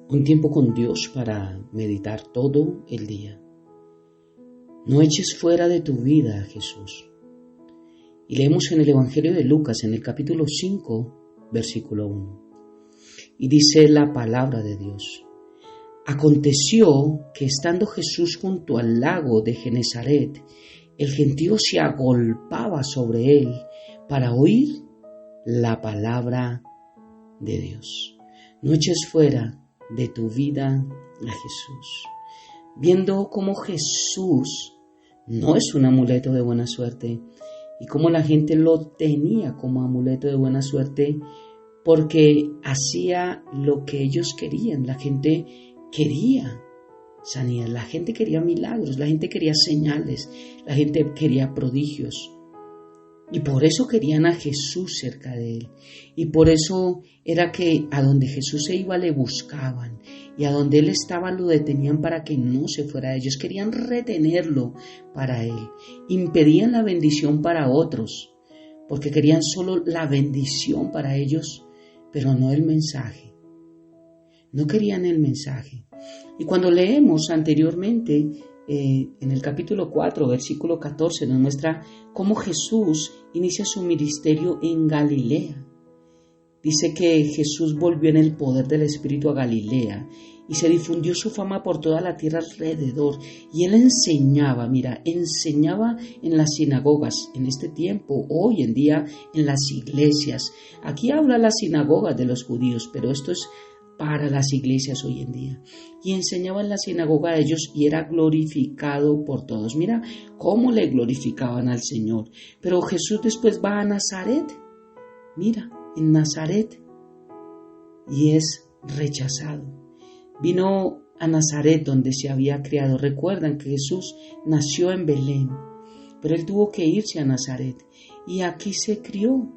Un tiempo con Dios para meditar todo el día. No eches fuera de tu vida a Jesús. Y leemos en el Evangelio de Lucas, en el capítulo 5, versículo 1. Y dice la palabra de Dios. Aconteció que estando Jesús junto al lago de Genesaret, el gentío se agolpaba sobre él para oír la palabra de Dios. No eches fuera de tu vida a Jesús. Viendo cómo Jesús no es un amuleto de buena suerte y cómo la gente lo tenía como amuleto de buena suerte porque hacía lo que ellos querían. La gente quería sanidad, la gente quería milagros, la gente quería señales, la gente quería prodigios. Y por eso querían a Jesús cerca de él. Y por eso era que a donde Jesús se iba le buscaban. Y a donde él estaba lo detenían para que no se fuera de ellos. Querían retenerlo para él. Impedían la bendición para otros. Porque querían solo la bendición para ellos, pero no el mensaje. No querían el mensaje. Y cuando leemos anteriormente, en el capítulo 4, versículo 14, nos muestra cómo Jesús inicia su ministerio en Galilea. Dice que Jesús volvió en el poder del Espíritu a Galilea y se difundió su fama por toda la tierra alrededor. Y él enseñaba en las sinagogas, en este tiempo, hoy en día, en las iglesias. Aquí habla las sinagogas de los judíos, pero esto es para las iglesias hoy en día. Y enseñaba en la sinagoga a ellos y era glorificado por todos. Mira cómo le glorificaban al Señor. Pero Jesús después va a Nazaret. Mira, en Nazaret. Y es rechazado. Vino a Nazaret donde se había criado. Recuerdan que Jesús nació en Belén. Pero él tuvo que irse a Nazaret. Y aquí se crió.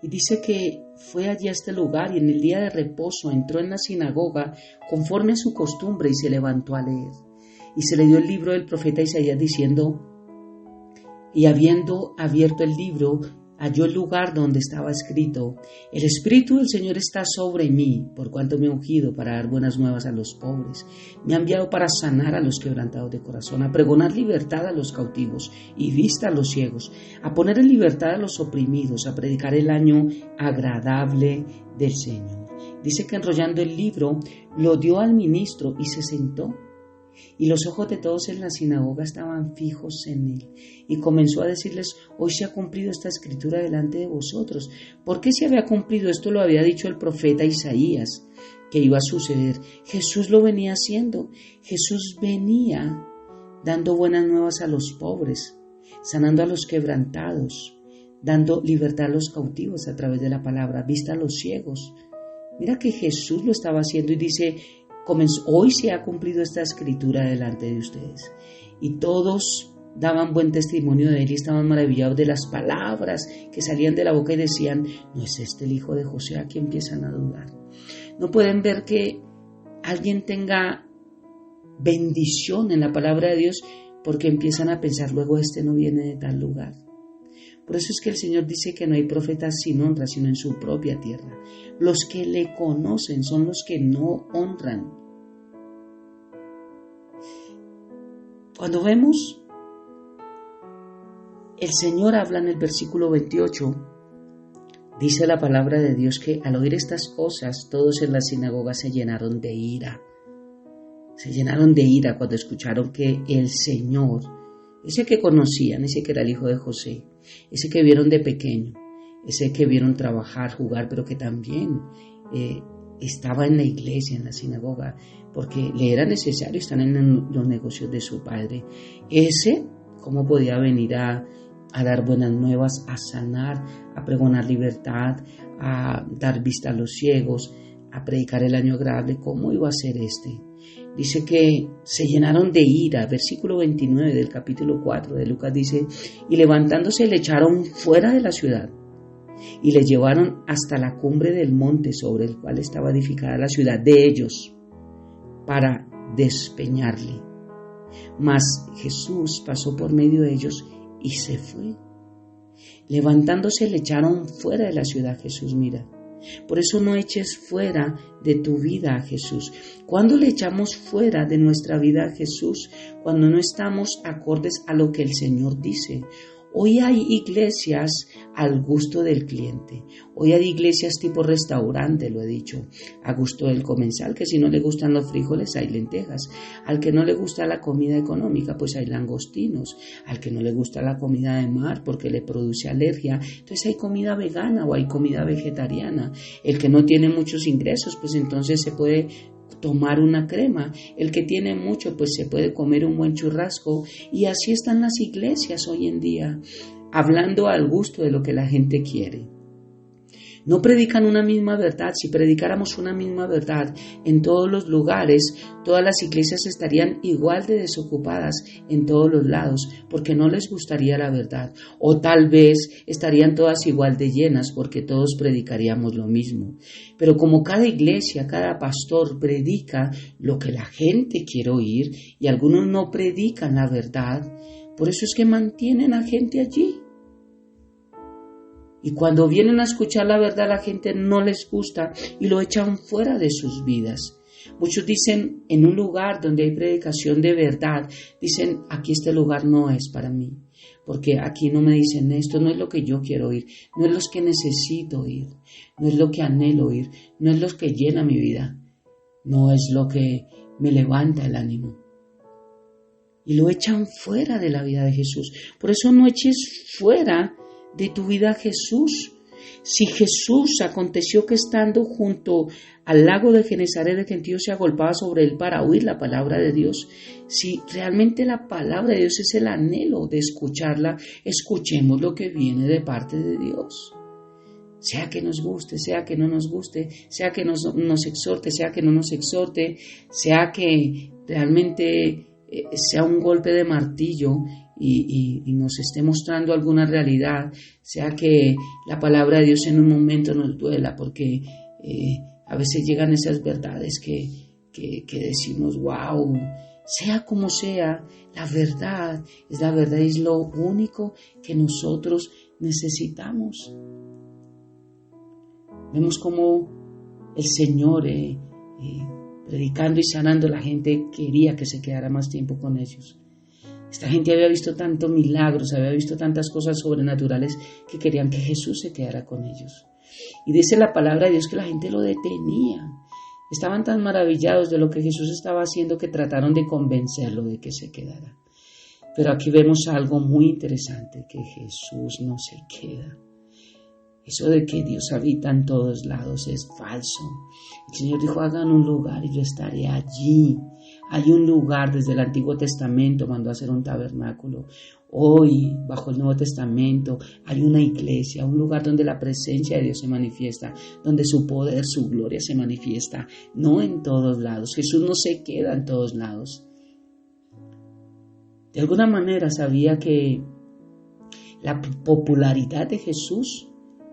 Y dice que fue allí a este lugar y en el día de reposo entró en la sinagoga conforme a su costumbre y se levantó a leer. Y se le dio el libro del profeta Isaías diciendo, y habiendo abierto el libro, halló el lugar donde estaba escrito, el Espíritu del Señor está sobre mí, por cuanto me ha ungido para dar buenas nuevas a los pobres. Me ha enviado para sanar a los quebrantados de corazón, a pregonar libertad a los cautivos y vista a los ciegos, a poner en libertad a los oprimidos, a predicar el año agradable del Señor. Dice que enrollando el libro, lo dio al ministro y se sentó. Y los ojos de todos en la sinagoga estaban fijos en él. Y comenzó a decirles, hoy se ha cumplido esta escritura delante de vosotros. ¿Por qué se había cumplido? Esto lo había dicho el profeta Isaías, que iba a suceder. Jesús lo venía haciendo. Jesús venía dando buenas nuevas a los pobres, sanando a los quebrantados, dando libertad a los cautivos a través de la palabra, vista a los ciegos. Mira que Jesús lo estaba haciendo y dice, hoy se ha cumplido esta escritura delante de ustedes. Y todos daban buen testimonio de él y estaban maravillados de las palabras que salían de la boca y decían, ¿no es este el hijo de José? Aquí empiezan a dudar. No pueden ver que alguien tenga bendición en la palabra de Dios porque empiezan a pensar, luego este no viene de tal lugar. Por eso es que el Señor dice que no hay profetas sin honra, sino en su propia tierra. Los que le conocen son los que no honran. Cuando vemos, el Señor habla en el versículo 28, dice la palabra de Dios que al oír estas cosas, todos en la sinagoga se llenaron de ira. Se llenaron de ira cuando escucharon que el Señor, ese que conocían, ese que era el hijo de José, ese que vieron de pequeño, ese que vieron trabajar, jugar, pero que también estaba en la iglesia, en la sinagoga, porque le era necesario estar en los negocios de su padre. Ese, ¿cómo podía venir a dar buenas nuevas, a sanar, a pregonar libertad, a dar vista a los ciegos, a predicar el año agradable? ¿Cómo iba a ser este? Dice que se llenaron de ira. Versículo 29 del capítulo 4 de Lucas dice, y levantándose le echaron fuera de la ciudad y le llevaron hasta la cumbre del monte sobre el cual estaba edificada la ciudad de ellos para despeñarle. Mas Jesús pasó por medio de ellos y se fue. Levantándose le echaron fuera de la ciudad. Jesús, mira, Por eso no eches fuera de tu vida a Jesús. ¿Cuándo le echamos fuera de nuestra vida a Jesús? Cuando no estamos acordes a lo que el Señor dice. Hoy hay iglesias al gusto del cliente. Hoy hay iglesias tipo restaurante, lo he dicho, a gusto del comensal, que si no le gustan los frijoles hay lentejas. Al que no le gusta la comida económica, pues hay langostinos. Al que no le gusta la comida de mar porque le produce alergia, entonces hay comida vegana o hay comida vegetariana. El que no tiene muchos ingresos, pues entonces se puede tomar una crema. El que tiene mucho, pues se puede comer un buen churrasco. Y así están las iglesias hoy en día, hablando al gusto de lo que la gente quiere. No predican una misma verdad. Si predicáramos una misma verdad en todos los lugares, todas las iglesias estarían igual de desocupadas en todos los lados, porque no les gustaría la verdad. O tal vez estarían todas igual de llenas, porque todos predicaríamos lo mismo. Pero como cada iglesia, cada pastor predica lo que la gente quiere oír, y algunos no predican la verdad, por eso es que mantienen a gente allí. Y cuando vienen a escuchar la verdad, la gente no les gusta y lo echan fuera de sus vidas. Muchos dicen, en un lugar donde hay predicación de verdad, dicen, aquí este lugar no es para mí, porque aquí no me dicen esto, no es lo que yo quiero oír, no es lo que necesito oír, no es lo que anhelo oír, no es lo que llena mi vida, no es lo que me levanta el ánimo. Y lo echan fuera de la vida de Jesús. Por eso no eches fuera de tu vida a Jesús. Si Jesús aconteció que estando junto al lago de Genesaret el gentío se agolpaba sobre él para oír la palabra de Dios, si realmente la palabra de Dios es el anhelo de escucharla, escuchemos lo que viene de parte de Dios. Sea que nos guste, sea que no nos guste, sea que nos exhorte, sea que no nos exhorte, sea que realmente sea un golpe de martillo y nos esté mostrando alguna realidad, sea que la palabra de Dios en un momento nos duela, porque a veces llegan esas verdades que decimos, wow, sea como sea, la verdad es lo único que nosotros necesitamos. Vemos como el Señor predicando y sanando, la gente quería que se quedara más tiempo con ellos. Esta gente había visto tantos milagros, había visto tantas cosas sobrenaturales que querían que Jesús se quedara con ellos. Y dice la palabra de Dios que la gente lo detenía. Estaban tan maravillados de lo que Jesús estaba haciendo que trataron de convencerlo de que se quedara. Pero aquí vemos algo muy interesante, que Jesús no se queda. Eso de que Dios habita en todos lados es falso. El Señor dijo, hagan un lugar y yo estaré allí. Hay un lugar desde el Antiguo Testamento, mandó a hacer un tabernáculo. Hoy, bajo el Nuevo Testamento, hay una iglesia, un lugar donde la presencia de Dios se manifiesta, donde su poder, su gloria se manifiesta. No en todos lados. Jesús no se queda en todos lados. De alguna manera sabía que la popularidad de Jesús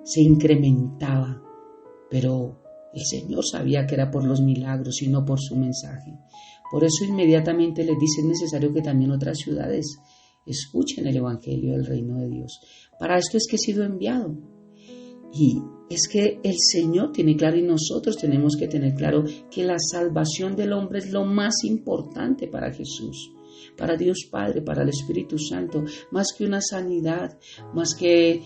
se incrementaba, pero el Señor sabía que era por los milagros y no por su mensaje. Por eso inmediatamente les dice, es necesario que también otras ciudades escuchen el Evangelio del Reino de Dios. Para esto es que he sido enviado. Y es que el Señor tiene claro, y nosotros tenemos que tener claro, que la salvación del hombre es lo más importante para Jesús, para Dios Padre, para el Espíritu Santo, más que una sanidad, más que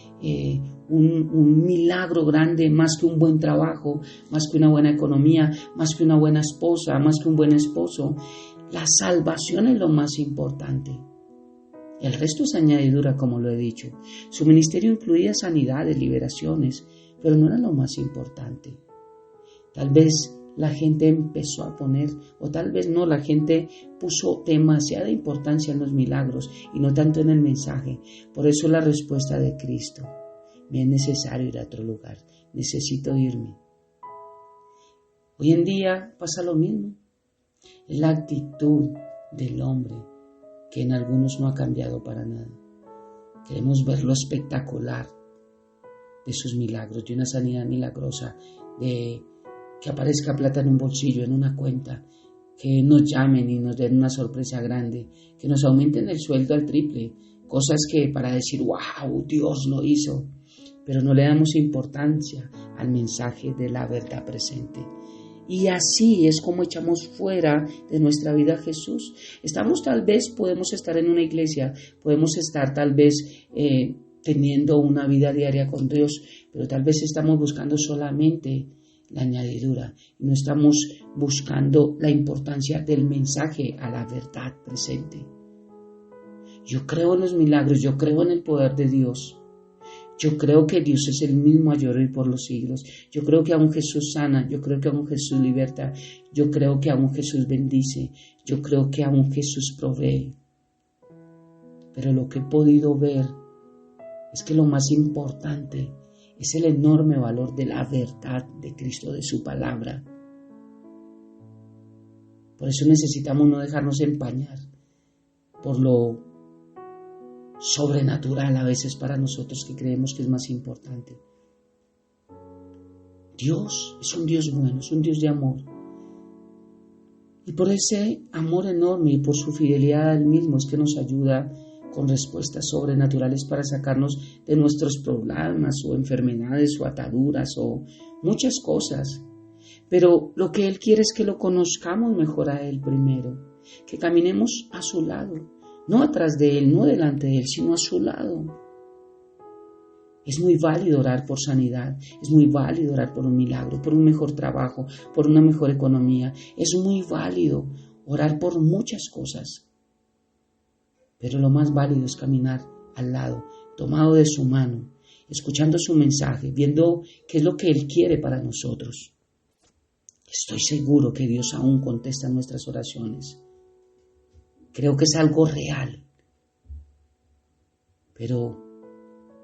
un milagro grande, más que un buen trabajo, más que una buena economía, más que una buena esposa, más que un buen esposo. La salvación es lo más importante. El resto es añadidura, como lo he dicho. Su ministerio incluía sanidades, liberaciones, pero no era lo más importante. Tal vez la gente empezó a poner, o tal vez no, la gente puso demasiada importancia en los milagros y no tanto en el mensaje. Por eso la respuesta de Cristo: me es necesario ir a otro lugar, necesito irme. Hoy en día pasa lo mismo. Es la actitud del hombre que en algunos no ha cambiado para nada. Queremos ver lo espectacular de sus milagros, de una sanidad milagrosa, de que aparezca plata en un bolsillo, en una cuenta, que nos llamen y nos den una sorpresa grande, que nos aumenten el sueldo al triple, cosas que para decir, wow, Dios lo hizo. pero no le damos importancia al mensaje de la verdad presente. Y así es como echamos fuera de nuestra vida a Jesús. Podemos estar en una iglesia, podemos estar tal vez teniendo una vida diaria con Dios, pero tal vez estamos buscando solamente la añadidura y no estamos buscando la importancia del mensaje a la verdad presente. Yo creo en los milagros, yo creo en el poder de Dios. Yo creo que Dios es el mismo ayer y por los siglos. Yo creo que aún Jesús sana, yo creo que aún Jesús liberta, yo creo que aún Jesús bendice, yo creo que aún Jesús provee. Pero lo que he podido ver es que lo más importante es el enorme valor de la verdad de Cristo, de su palabra. Por eso necesitamos no dejarnos empañar por lo sobrenatural a veces para nosotros que creemos que es más importante. Dios es un Dios bueno, es un Dios de amor. Y por ese amor enorme y por su fidelidad a Él mismo es que nos ayuda con respuestas sobrenaturales para sacarnos de nuestros problemas o enfermedades o ataduras o muchas cosas. Pero lo que Él quiere es que lo conozcamos mejor a Él primero, que caminemos a su lado. No atrás de Él, no delante de Él, sino a su lado. Es muy válido orar por sanidad, es muy válido orar por un milagro, por un mejor trabajo, por una mejor economía. Es muy válido orar por muchas cosas. Pero lo más válido es caminar al lado, tomado de su mano, escuchando su mensaje, viendo qué es lo que Él quiere para nosotros. Estoy seguro que Dios aún contesta nuestras oraciones. Creo que es algo real, pero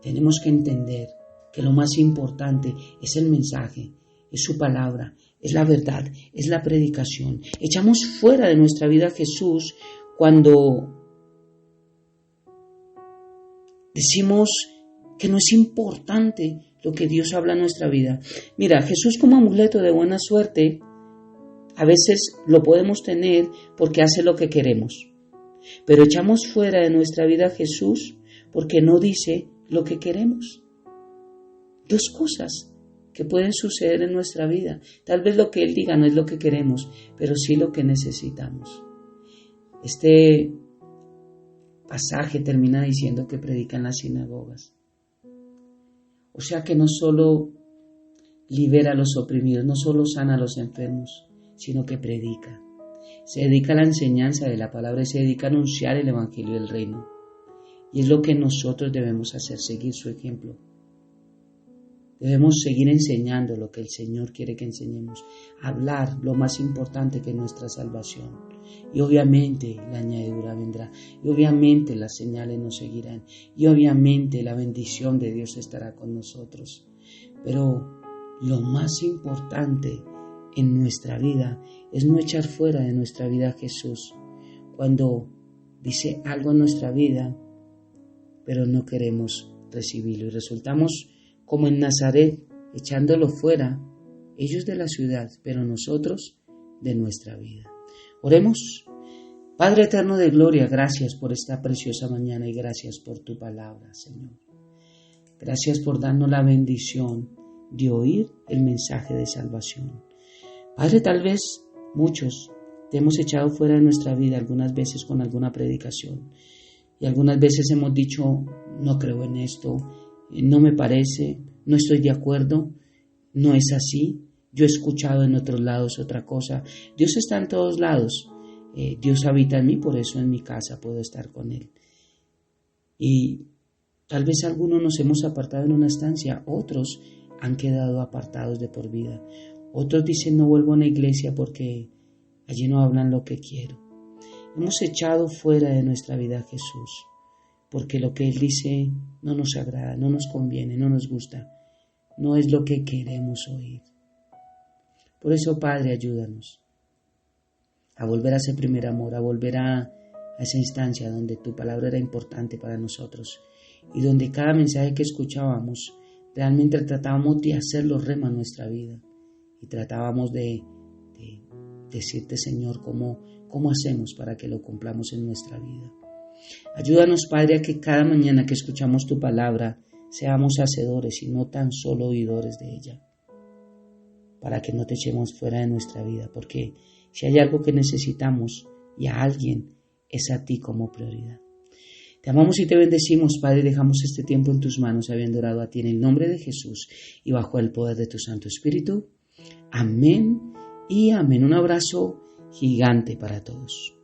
tenemos que entender que lo más importante es el mensaje, es su palabra, es la verdad, es la predicación. Echamos fuera de nuestra vida a Jesús cuando decimos que no es importante lo que Dios habla en nuestra vida. Mira, Jesús como amuleto de buena suerte, a veces lo podemos tener porque hace lo que queremos. Pero echamos fuera de nuestra vida a Jesús porque no dice lo que queremos. Dos cosas que pueden suceder en nuestra vida. Tal vez lo que Él diga no es lo que queremos, pero sí lo que necesitamos. Este pasaje termina diciendo que predica en las sinagogas. O sea que no solo libera a los oprimidos, no solo sana a los enfermos, sino que predica. Se dedica a la enseñanza de la palabra y se dedica a anunciar el evangelio del reino. Y es lo que nosotros debemos hacer, seguir su ejemplo. Debemos seguir enseñando lo que el Señor quiere que enseñemos. Hablar lo más importante que es nuestra salvación. Y obviamente la añadidura vendrá. Y obviamente las señales nos seguirán. Y obviamente la bendición de Dios estará con nosotros. Pero lo más importante en nuestra vida es no echar fuera de nuestra vida a Jesús cuando dice algo en nuestra vida pero no queremos recibirlo y resultamos como en Nazaret echándolo fuera, ellos de la ciudad pero nosotros de nuestra vida. Oremos. Padre eterno de gloria, gracias por esta preciosa mañana y gracias por tu palabra, Señor. Gracias por darnos la bendición de oír el mensaje de salvación. Padre, tal vez muchos te hemos echado fuera de nuestra vida algunas veces con alguna predicación y algunas veces hemos dicho, no creo en esto, no me parece, no estoy de acuerdo, no es así, yo he escuchado en otros lados otra cosa. Dios está en todos lados, Dios habita en mí, por eso en mi casa puedo estar con Él. Y tal vez algunos nos hemos apartado en una estancia, otros han quedado apartados de por vida. Otros dicen no vuelvo a una iglesia porque allí no hablan lo que quiero. Hemos echado fuera de nuestra vida a Jesús porque lo que Él dice no nos agrada, no nos conviene, no nos gusta, no es lo que queremos oír. Por eso, Padre, ayúdanos a volver a ese primer amor, a volver a esa instancia donde tu palabra era importante para nosotros y donde cada mensaje que escuchábamos realmente tratábamos de hacerlo rema en nuestra vida. Y tratábamos de decirte, Señor, cómo hacemos para que lo cumplamos en nuestra vida. Ayúdanos, Padre, a que cada mañana que escuchamos tu palabra seamos hacedores y no tan solo oidores de ella, para que no te echemos fuera de nuestra vida, porque si hay algo que necesitamos y a alguien, es a ti como prioridad. Te amamos y te bendecimos, Padre, dejamos este tiempo en tus manos, habiendo orado a ti en el nombre de Jesús y bajo el poder de tu Santo Espíritu. Amén y amén. Un abrazo gigante para todos.